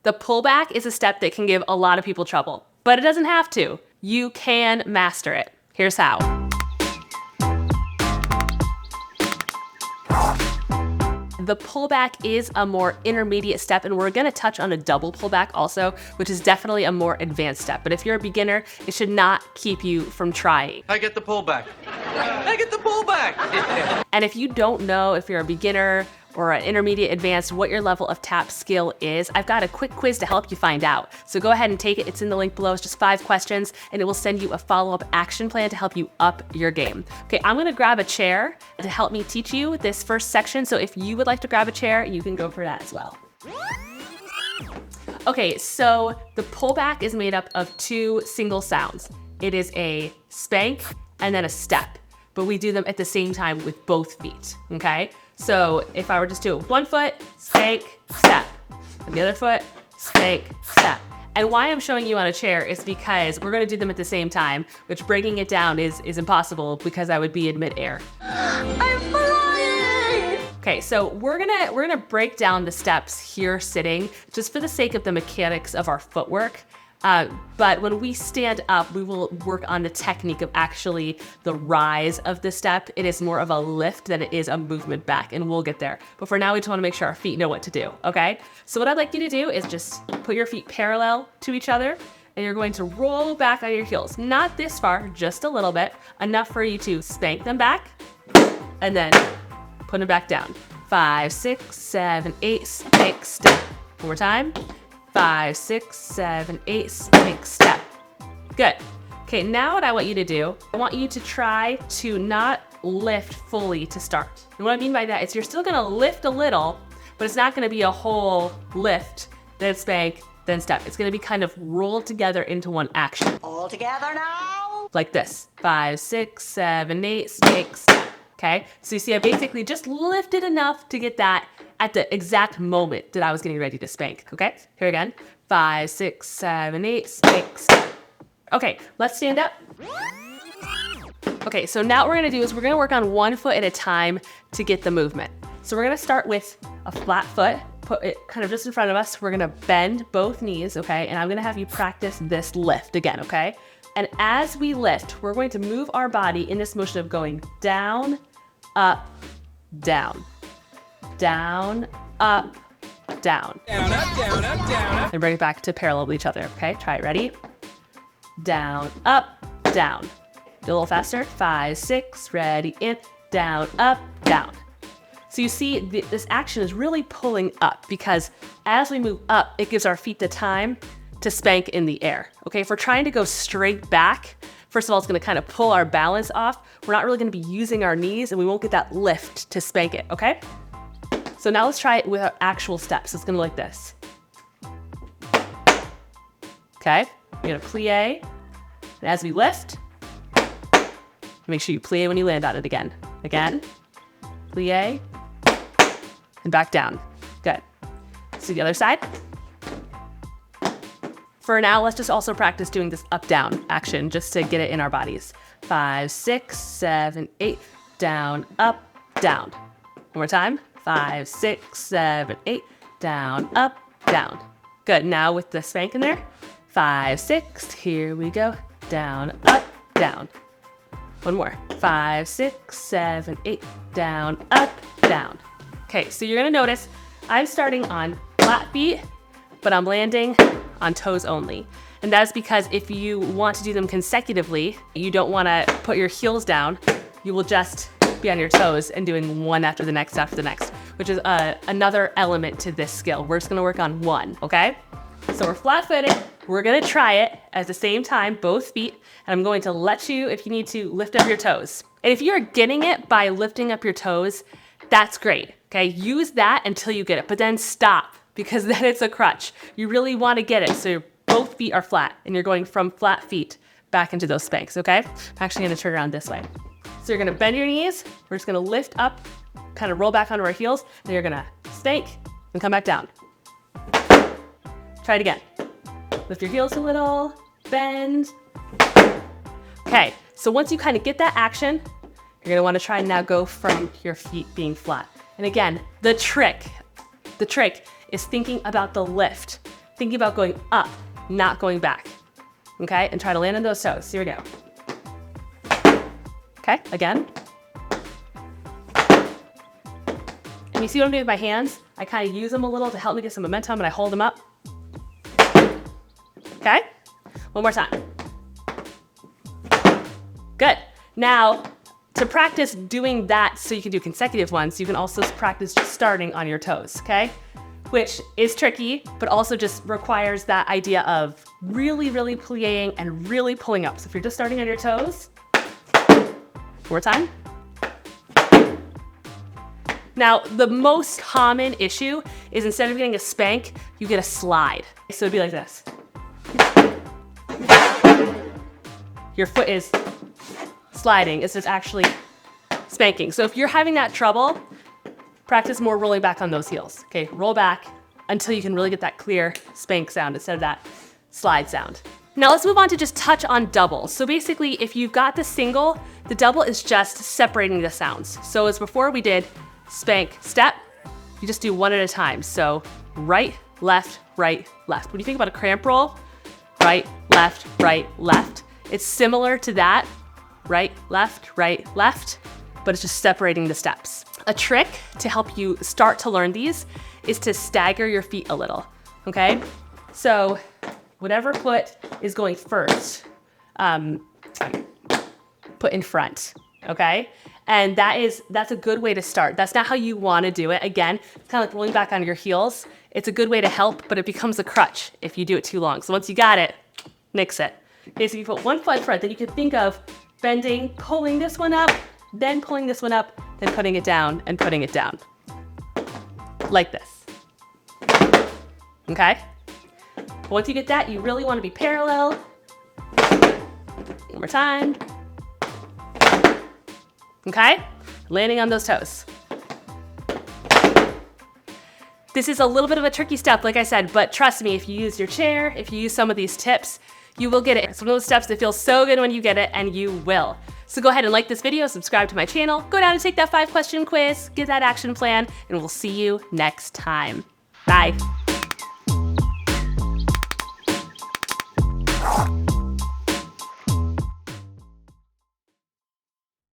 The pullback is a step that can give a lot of people trouble, but it doesn't have to. You can master it. Here's how. The pullback is a more intermediate step, and we're gonna touch on a double pullback also, which is definitely a more advanced step. But if you're a beginner, it should not keep you from trying. I get the pullback. I get the pullback. And if you don't know if you're a beginner or an intermediate advanced, what your level of tap skill is, I've got a quick quiz to help you find out. So go ahead and take it. It's in the link below. It's just 5 questions, and it will send you a follow-up action plan to help you up your game. Okay, I'm gonna grab a chair to help me teach you this first section. So if you would like to grab a chair, you can go for that as well. Okay, so the pullback is made up of 2 single sounds. It is a spank and then a step, but we do them at the same time with both feet, okay? So if I were just to do 1 foot, spank, step, and the other foot, spank, step. And why I'm showing you on a chair is because we're gonna do them at the same time, which breaking it down is impossible because I would be in midair. I'm flying! Okay, so we're gonna break down the steps here sitting, just for the sake of the mechanics of our footwork. But when we stand up, we will work on the technique of actually the rise of the step. It is more of a lift than it is a movement back, and we'll get there. But for now, we just wanna make sure our feet know what to do, okay? So what I'd like you to do is just put your feet parallel to each other, and you're going to roll back on your heels. Not this far, just a little bit, enough for you to spank them back, and then put them back down. 5, 6, 7, 8, spank, step. One more time. 5, 6, 7, 8, spank, step. Good. Okay, now what I want you to do, I want you to try to not lift fully to start. And what I mean by that is you're still gonna lift a little, but it's not gonna be a whole lift, then spank, then step. It's gonna be kind of rolled together into one action. All together now? Like this. 5, 6, 7, 8, spank, step. Okay, so you see I basically just lifted enough to get that at the exact moment that I was getting ready to spank, okay? Here again, 5, 6, 7, 8, spank, step. Okay, let's stand up. Okay, so now what we're gonna do is we're gonna work on 1 foot at a time to get the movement. So we're gonna start with a flat foot, put it kind of just in front of us. We're gonna bend both knees, okay? And I'm gonna have you practice this lift again, okay? And as we lift, we're going to move our body in this motion of going down, up, down, down, up, down. Down, up, down, up, down, up. And bring it back to parallel with each other, okay? Try it, ready? Down, up, down. Do a little faster. 5, 6, ready, in, down, up, down. So you see, this action is really pulling up because as we move up, it gives our feet the time to spank in the air, okay? If we're trying to go straight back, first of all, it's gonna kind of pull our balance off. We're not really gonna be using our knees and we won't get that lift to spank it, okay? So now let's try it with our actual steps. It's gonna look like this. Okay, you're gonna plie, and as we lift, make sure you plie when you land on it again. Again, plie, and back down. Good. So the other side. For now, let's just also practice doing this up-down action just to get it in our bodies. 5, 6, 7, 8, down, up, down. One more time. 5, 6, 7, 8, down, up, down. Good, now with the spank in there. 5, 6, here we go. Down, up, down. One more. 5, 6, 7, 8, down, up, down. Okay, so you're gonna notice I'm starting on flat feet, but I'm landing on toes only. And that's because if you want to do them consecutively, you don't wanna put your heels down, you will just be on your toes and doing one after the next, which is another element to this skill. We're just gonna work on one, okay? So we're flat-footed, we're gonna try it at the same time, both feet, and I'm going to let you, if you need to, lift up your toes. And if you're getting it by lifting up your toes, that's great, okay? Use that until you get it, but then stop, because then it's a crutch. You really wanna get it, so both feet are flat, and you're going from flat feet back into those spanks, okay? I'm actually gonna turn around this way. So you're gonna bend your knees, we're just gonna lift up, kind of roll back onto our heels, and you're gonna spank and come back down. Try it again. Lift your heels a little, bend. Okay, so once you kind of get that action, you're gonna wanna try and now go from your feet being flat. And again, the trick is thinking about the lift. thinking about going up, not going back. Okay, and try to land on those toes. Here we go. Okay, again. And you see what I'm doing with my hands? I kind of use them a little to help me get some momentum, and I hold them up. Okay, one more time. Good. Now, to practice doing that so you can do consecutive ones, you can also practice just starting on your toes, okay? Which is tricky, but also just requires that idea of really, really plying and really pulling up. So if you're just starting on your toes, one more time. Now, the most common issue is instead of getting a spank, you get a slide. So it'd be like this. Your foot is sliding, it's just actually spanking. So if you're having that trouble, practice more rolling back on those heels. Okay, roll back until you can really get that clear spank sound instead of that slide sound. Now let's move on to just touch on doubles. So basically, if you've got the single, the double is just separating the sounds. So as before we did spank, step, you just do one at a time. So right, left, right, left. When you think about a cramp roll, right, left, it's similar to that, right, left, but it's just separating the steps. A trick to help you start to learn these is to stagger your feet a little, okay? So whatever foot is going first, put in front, okay? And that's a good way to start. That's not how you wanna do it. Again, it's kind of like rolling back on your heels. It's a good way to help, but it becomes a crutch if you do it too long. So once you got it, nix it. Okay, so you put one foot in front, then you can think of bending, pulling this one up, then pulling this one up, then putting it down and putting it down. Like this. Okay? Once you get that, you really want to be parallel. One more time. Okay? Landing on those toes. This is a little bit of a tricky step, like I said, but trust me, if you use your chair, if you use some of these tips, you will get it. It's one of those steps that feels so good when you get it, and you will. So go ahead and like this video, subscribe to my channel, go down and take that 5-question quiz, get that action plan, and we'll see you next time. Bye.